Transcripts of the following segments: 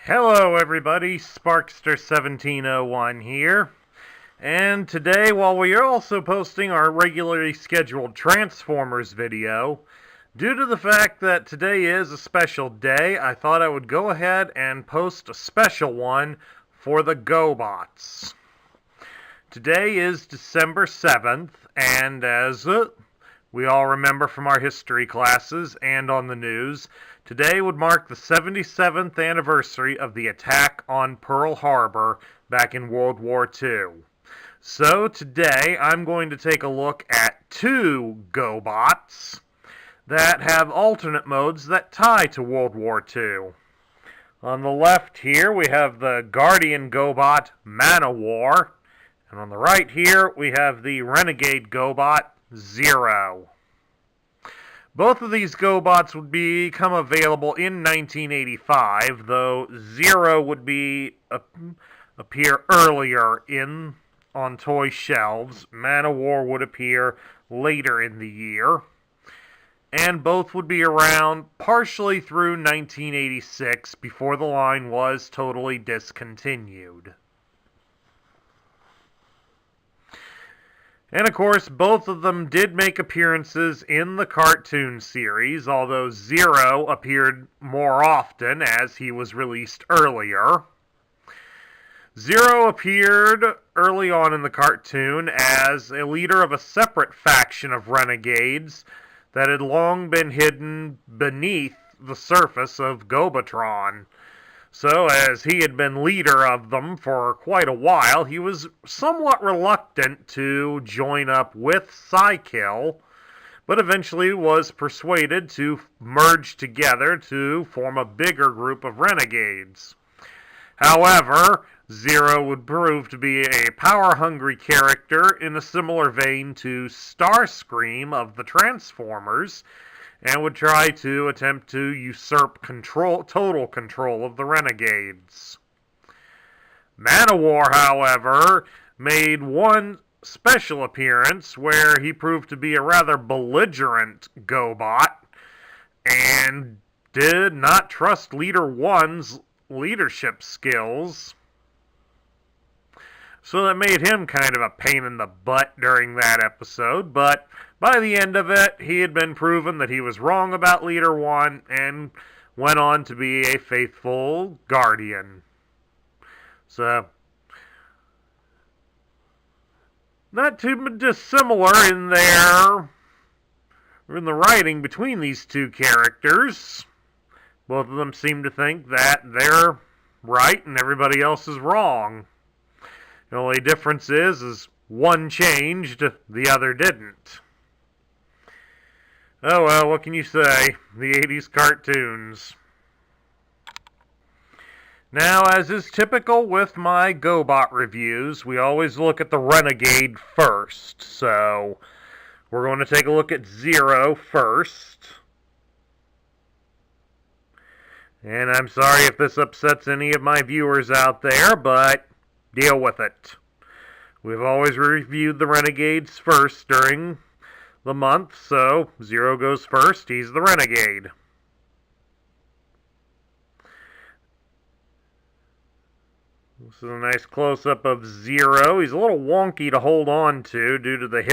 Hello everybody, Sparkster1701 here, and today while we are also posting our regularly scheduled Transformers video, due to the fact that today is a special day, I thought I would go ahead and post a special one for the GoBots. Today is December 7th, and as we all remember from our history classes and on the news, today would mark the 77th anniversary of the attack on Pearl Harbor back in World War II. So today I'm going to take a look at two GoBots that have alternate modes that tie to World War II. On the left here we have the Guardian GoBot Man-O-War, and on the right here we have the Renegade GoBot Zero. Both of these GoBots would become available in 1985, though Zero would appear earlier on toy shelves. Man-O-War would appear later in the year, and both would be around partially through 1986 before the line was totally discontinued. And of course, both of them did make appearances in the cartoon series, although Zero appeared more often as he was released earlier. Zero appeared early on in the cartoon as a leader of a separate faction of renegades that had long been hidden beneath the surface of Gobotron. So, as he had been leader of them for quite a while, he was somewhat reluctant to join up with Psykill, but eventually was persuaded to merge together to form a bigger group of renegades. However, Zero would prove to be a power-hungry character in a similar vein to Starscream of the Transformers, and would try to attempt to usurp total control of the renegades. Man-O-War, however, made one special appearance where he proved to be a rather belligerent GoBot and did not trust Leader 1's leadership skills. So that made him kind of a pain in the butt during that episode, but by the end of it, he had been proven that he was wrong about Leader 1 and went on to be a faithful Guardian. So, not too dissimilar in the writing between these two characters. Both of them seem to think that they're right and everybody else is wrong. The only difference is one changed, the other didn't. Oh well, what can you say? The 80s cartoons. Now, as is typical with my GoBot reviews, we always look at the Renegade first. So, we're going to take a look at Zero first. And I'm sorry if this upsets any of my viewers out there, but deal with it. We've always reviewed the Renegades first during the month, so Zero goes first. He's the Renegade. This is a nice close-up of Zero. He's a little wonky to hold on to due to the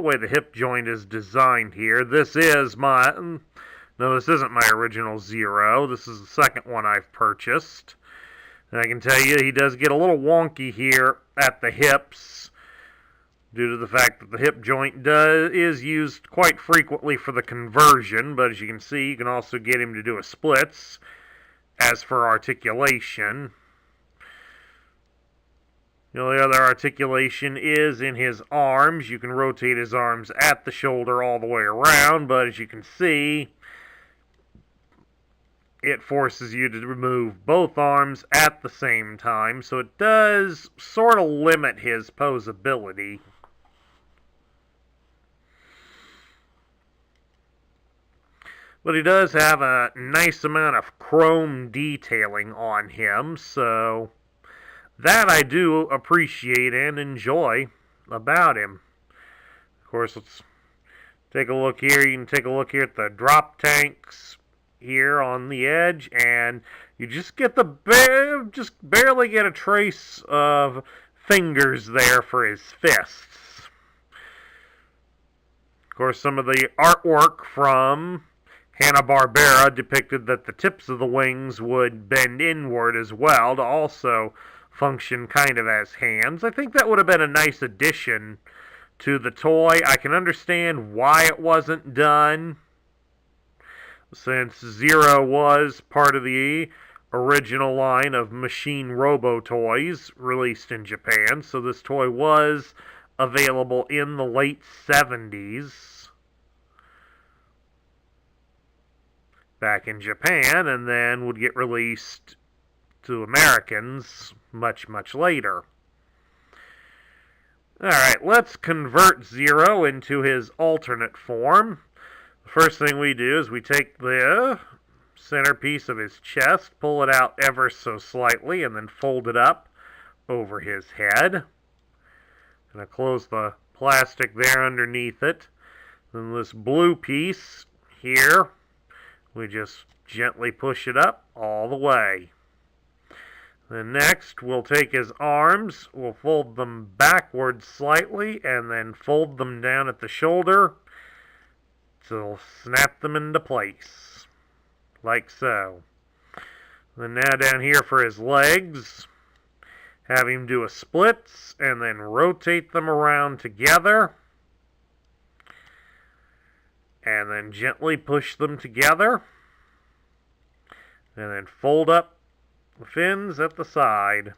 way the hip joint is designed here. This isn't my original Zero. This is the second one I've purchased. And I can tell you he does get a little wonky here at the hips due to the fact that the hip joint is used quite frequently for the conversion, but as you can see, you can also get him to do a splits. As for articulation, the only other articulation is in his arms. You can rotate his arms at the shoulder all the way around, but as you can see, it forces you to remove both arms at the same time, so it does sort of limit his posability. But he does have a nice amount of chrome detailing on him, so that I do appreciate and enjoy about him. Of course, let's take a look here. You can take a look here at the drop tanks here on the edge, and you just get just barely get a trace of fingers there for his fists. Of course, some of the artwork from Hanna-Barbera depicted that the tips of the wings would bend inward as well to also function kind of as hands. I think that would have been a nice addition to the toy. I can understand why it wasn't done, since Zero was part of the original line of Machine Robo toys released in Japan, so this toy was available in the late 70s back in Japan, and then would get released to Americans much, much later. Alright, let's convert Zero into his alternate form. The first thing we do is we take the centerpiece of his chest, pull it out ever so slightly, and then fold it up over his head. And I close the plastic there underneath it. Then this blue piece here, we just gently push it up all the way. Then next, we'll take his arms, we'll fold them backwards slightly, and then fold them down at the shoulder to snap them into place, like so. Then now down here for his legs, have him do a splits, and then rotate them around together, and then gently push them together, and then fold up the fins at the side.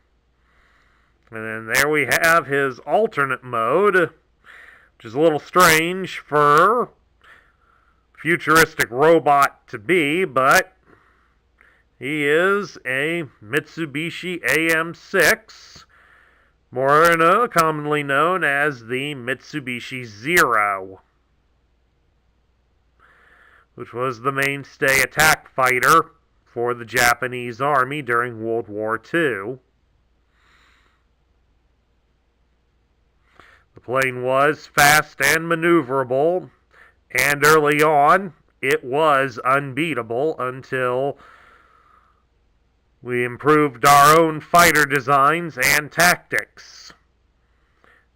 And then there we have his alternate mode, which is a little strange for futuristic robot to be, but he is a Mitsubishi AM6, more commonly known as the Mitsubishi Zero, which was the mainstay attack fighter for the Japanese Army during World War II. The plane was fast and maneuverable, and early on it was unbeatable until we improved our own fighter designs and tactics,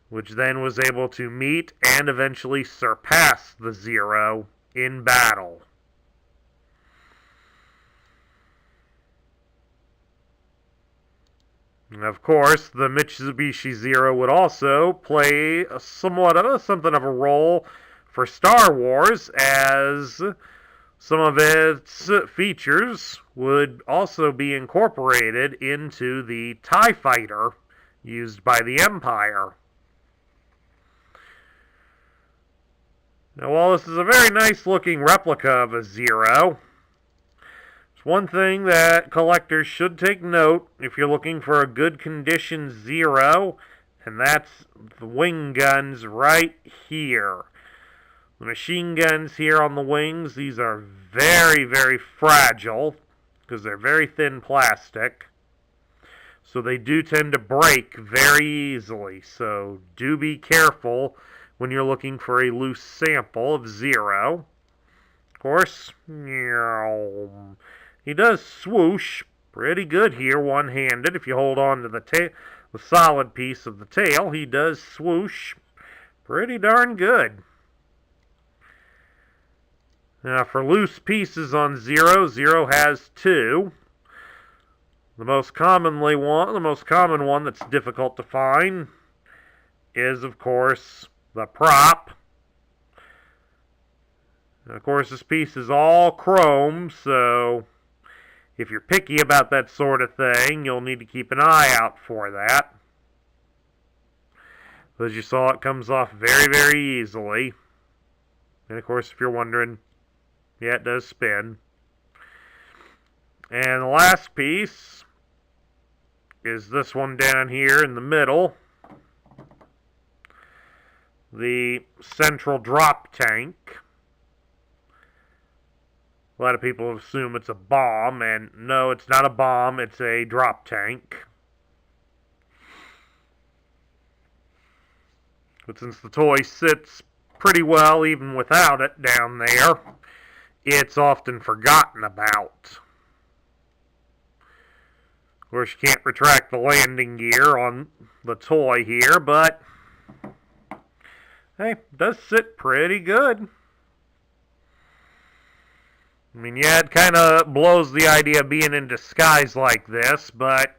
which then was able to meet and eventually surpass the Zero in battle. And of course, the Mitsubishi Zero would also play something of a role for Star Wars, as some of its features would also be incorporated into the TIE Fighter used by the Empire. Now, while this is a very nice looking replica of a Zero, there's one thing that collectors should take note if you're looking for a good condition Zero, and that's the wing guns right here. The machine guns here on the wings, these are very, very fragile because they're very thin plastic. So they do tend to break very easily. So do be careful when you're looking for a loose sample of Zero. Of course, he does swoosh pretty good here one-handed. If you hold on to the solid piece of the tail, he does swoosh pretty darn good. Now, for loose pieces on Zero, Zero has two. The most common one that's difficult to find is, of course, the prop. And of course, this piece is all chrome, so if you're picky about that sort of thing, you'll need to keep an eye out for that. As you saw, it comes off very, very easily. And of course, if you're wondering, yeah, it does spin. And the last piece is this one down here in the middle. The central drop tank. A lot of people assume it's a bomb, and no, it's not a bomb, it's a drop tank. But since the toy sits pretty well even without it down there, it's often forgotten about. Of course, you can't retract the landing gear on the toy here, but hey, it does sit pretty good. I mean, yeah, it kind of blows the idea of being in disguise like this, but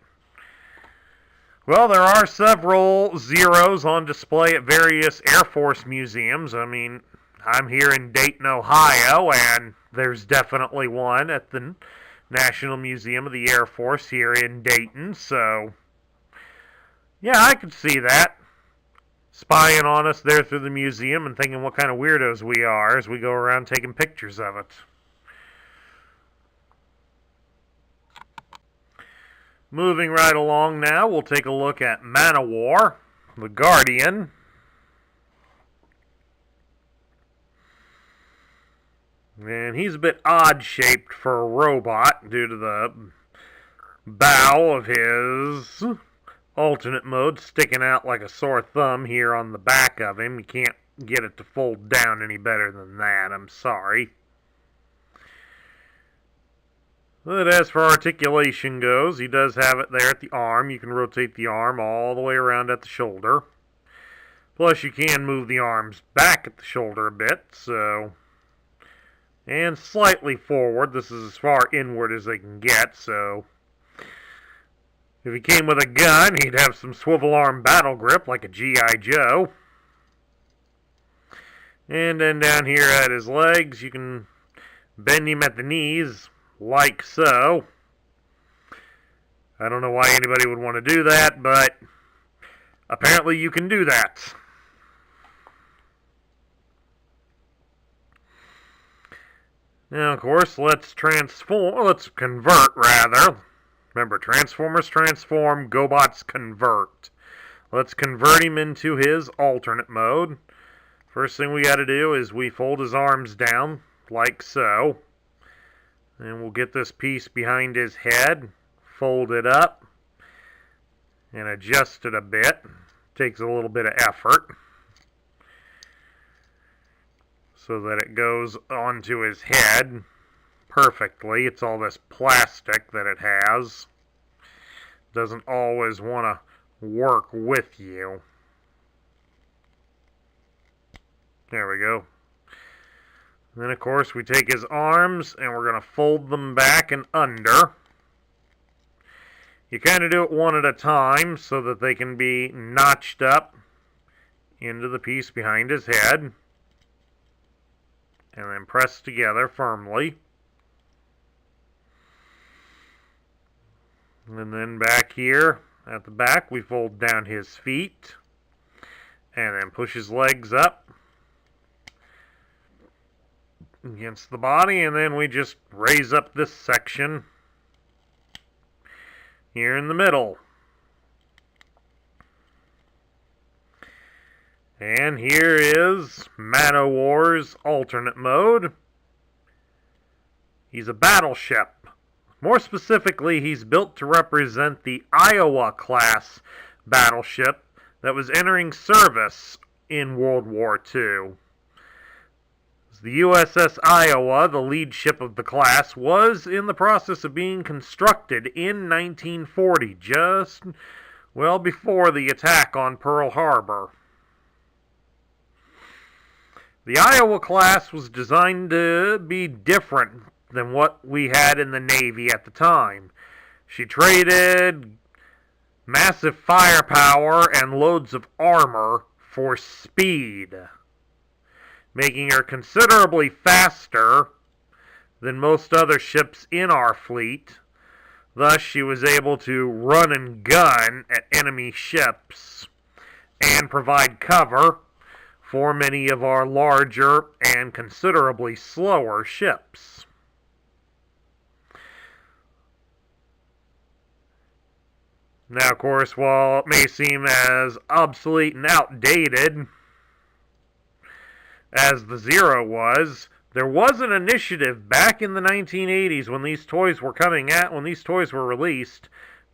well, there are several Zeros on display at various Air Force museums. I mean, I'm here in Dayton, Ohio, and there's definitely one at the National Museum of the Air Force here in Dayton, so yeah, I could see that. Spying on us there through the museum and thinking what kind of weirdos we are as we go around taking pictures of it. Moving right along now, we'll take a look at Man-O-War, the Guardian. And he's a bit odd-shaped for a robot due to the bow of his alternate mode sticking out like a sore thumb here on the back of him. You can't get it to fold down any better than that, I'm sorry. But as for articulation goes, he does have it there at the arm. You can rotate the arm all the way around at the shoulder. Plus you can move the arms back at the shoulder a bit, so... and slightly forward. This is as far inward as they can get, so... if he came with a gun, he'd have some swivel arm battle grip like a G.I. Joe. And then down here at his legs, you can bend him at the knees, like so. I don't know why anybody would want to do that, but apparently you can do that. Now, of course, let's convert, rather. Remember, Transformers transform, GoBots convert. Let's convert him into his alternate mode. First thing we got to do is we fold his arms down, like so. And we'll get this piece behind his head, fold it up, and adjust it a bit. Takes a little bit of effort, so that it goes onto his head perfectly. It's all this plastic that it has. Doesn't always want to work with you. There we go. Then, of course, we take his arms and we're going to fold them back and under. You kind of do it one at a time so that they can be notched up into the piece behind his head. And then pressed together firmly. And then back here at the back, we fold down his feet. And then push his legs up against the body, and then we just raise up this section here in the middle. And here is Man-O-War's alternate mode. He's a battleship. More specifically, he's built to represent the Iowa-class battleship that was entering service in World War II. The USS Iowa, the lead ship of the class, was in the process of being constructed in 1940, just well before the attack on Pearl Harbor. The Iowa class was designed to be different than what we had in the Navy at the time. She traded massive firepower and loads of armor for speed, making her considerably faster than most other ships in our fleet. Thus, she was able to run and gun at enemy ships and provide cover for many of our larger and considerably slower ships. Now, of course, while it may seem as obsolete and outdated as the Zero was, there was an initiative back in the 1980s when these toys were released,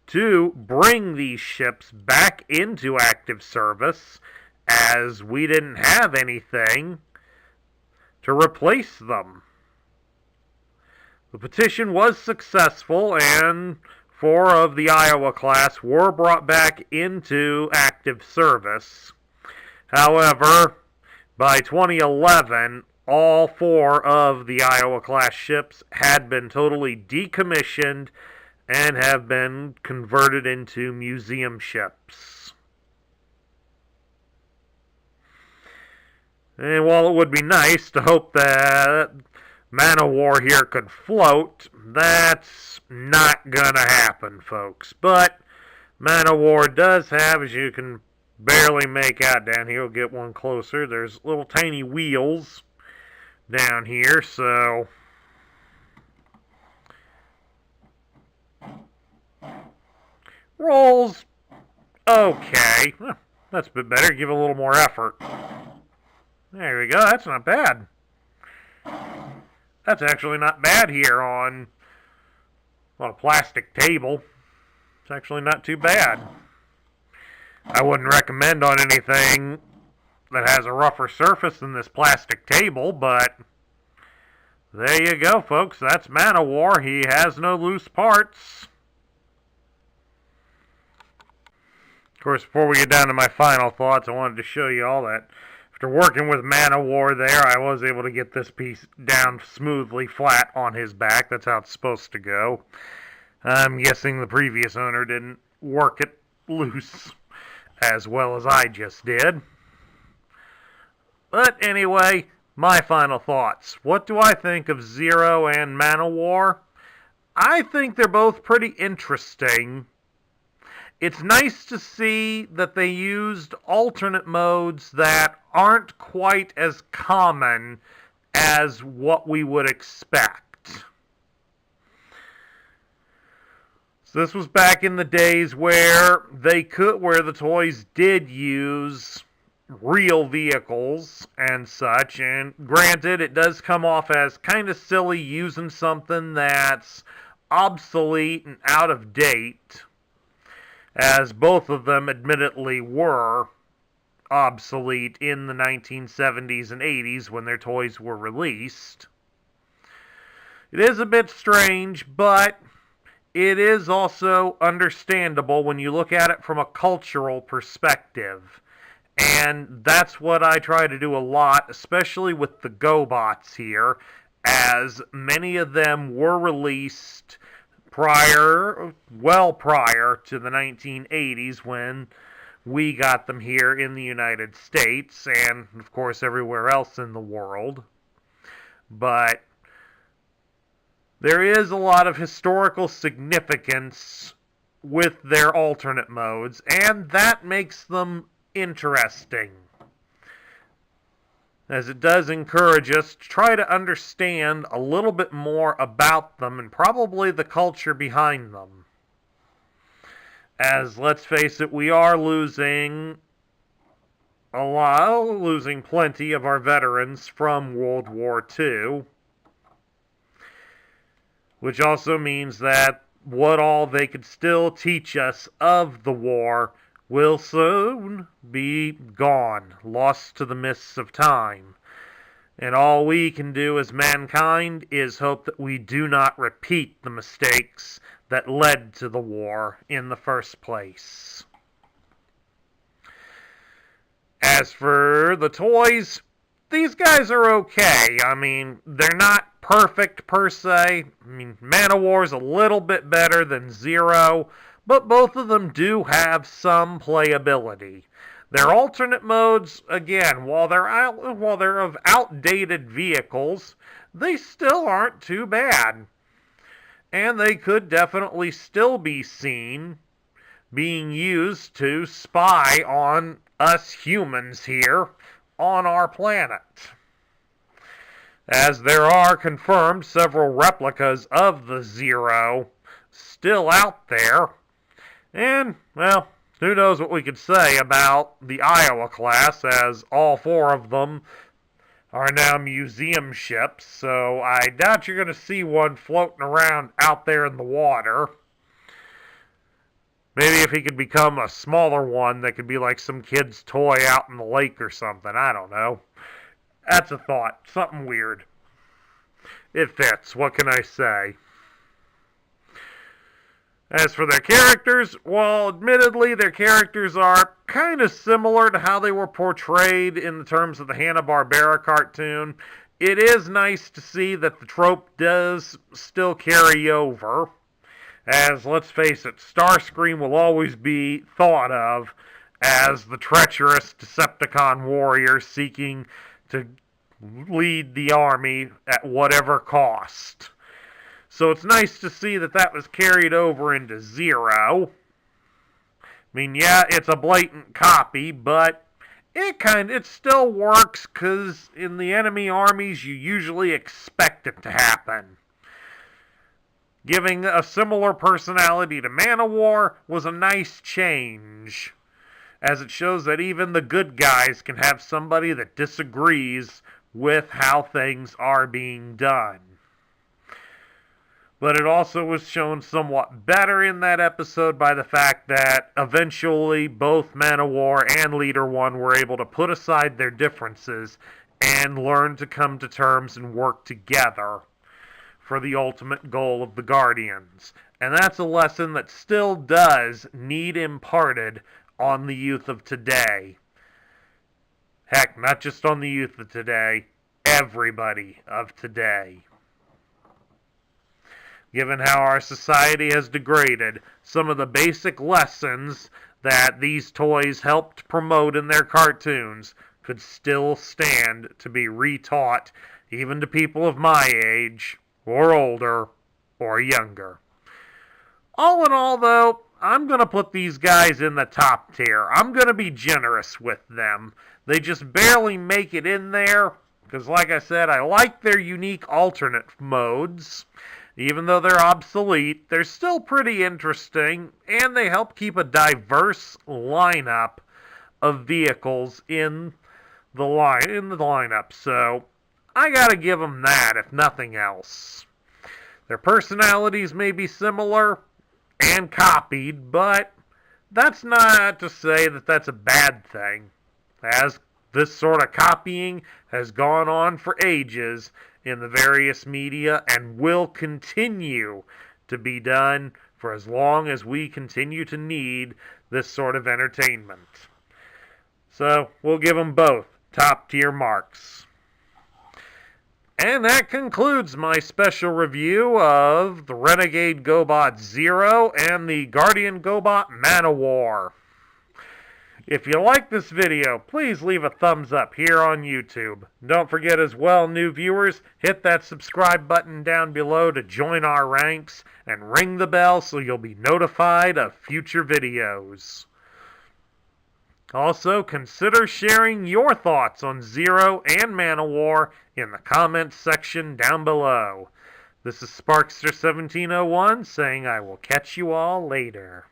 to bring these ships back into active service, as we didn't have anything to replace them. The petition was successful, and 4 of the Iowa class were brought back into active service. However, by 2011, all 4 of the Iowa class ships had been totally decommissioned and have been converted into museum ships. And while it would be nice to hope that Man-O-War here could float, that's not gonna happen, folks. But Man-O-War does have, as you can barely make out down here, we'll get one closer, there's little tiny wheels down here, so rolls okay. That's a bit better, give it a little more effort. There we go, that's not bad. That's actually not bad here on a plastic table. It's actually not too bad. I wouldn't recommend on anything that has a rougher surface than this plastic table, but there you go, folks. That's Man-O-War. He has no loose parts. Of course, before we get down to my final thoughts, I wanted to show you all that. After working with Man-O-War there, I was able to get this piece down smoothly flat on his back. That's how it's supposed to go. I'm guessing the previous owner didn't work it loose as well as I just did. But anyway, my final thoughts. What do I think of Zero and Man-O-War? I think they're both pretty interesting. It's nice to see that they used alternate modes that aren't quite as common as what we would expect. So this was back in the days where the toys did use real vehicles and such, and granted, it does come off as kind of silly using something that's obsolete and out of date, as both of them admittedly were obsolete in the 1970s and 80s when their toys were released. It is a bit strange, but it is also understandable when you look at it from a cultural perspective. And that's what I try to do a lot, especially with the GoBots here, as many of them were released well prior to the 1980s when we got them here in the United States and, of course, everywhere else in the world. But there is a lot of historical significance with their alternate modes, and that makes them interesting, as it does encourage us to try to understand a little bit more about them and probably the culture behind them. As, let's face it, we are losing plenty of our veterans from World War II, which also means that what all they could still teach us of the war will soon be gone, lost to the mists of time. And all we can do as mankind is hope that we do not repeat the mistakes that led to the war in the first place. As for the toys, these guys are okay. I mean, they're not perfect per se. I mean, Man-O-War's a little bit better than Zero, but both of them do have some playability. Their alternate modes, again, while they're of outdated vehicles, they still aren't too bad. And they could definitely still be seen being used to spy on us humans here on our planet, as there are confirmed several replicas of the Zero still out there. And, well, who knows what we could say about the Iowa class, as all 4 of them are now museum ships, so I doubt you're going to see one floating around out there in the water. Maybe if he could become a smaller one that could be like some kid's toy out in the lake or something, I don't know. That's a thought, something weird. it fits. What can I say? As for their characters, well, admittedly, their characters are kind of similar to how they were portrayed in the terms of the Hanna-Barbera cartoon. It is nice to see that the trope does still carry over, as, let's face it, Starscream will always be thought of as the treacherous Decepticon warrior seeking to lead the army at whatever cost. So it's nice to see that that was carried over into Zero. I mean, yeah, it's a blatant copy, but it still works, because in the enemy armies you usually expect it to happen. Giving a similar personality to Man-O-War was a nice change, as it shows that even the good guys can have somebody that disagrees with how things are being done. But it also was shown somewhat better in that episode by the fact that eventually both Man-O-War and Leader One were able to put aside their differences and learn to come to terms and work together for the ultimate goal of the Guardians. And that's a lesson that still does need imparted on the youth of today. Heck, not just on the youth of today, everybody of today. Given how our society has degraded, some of the basic lessons that these toys helped promote in their cartoons could still stand to be retaught even to people of my age, or older, or younger. All in all, though, I'm going to put these guys in the top tier. I'm going to be generous with them. They just barely make it in there, because like I said, I like their unique alternate modes. Even though they're obsolete, they're still pretty interesting, and they help keep a diverse lineup of vehicles in the lineup. So I gotta give them that, if nothing else. Their personalities may be similar and copied, but that's not to say that that's a bad thing, as this sort of copying has gone on for ages in the various media and will continue to be done for as long as we continue to need this sort of entertainment. So we'll give them both top tier marks. And that concludes my special review of the Renegade GoBot Zero and the Guardian GoBot Man-O-War. If you like this video, please leave a thumbs up here on YouTube. Don't forget as well, new viewers, hit that subscribe button down below to join our ranks and ring the bell so you'll be notified of future videos. Also, consider sharing your thoughts on Zero and Man-O-War in the comments section down below. This is Sparkster1701 saying I will catch you all later.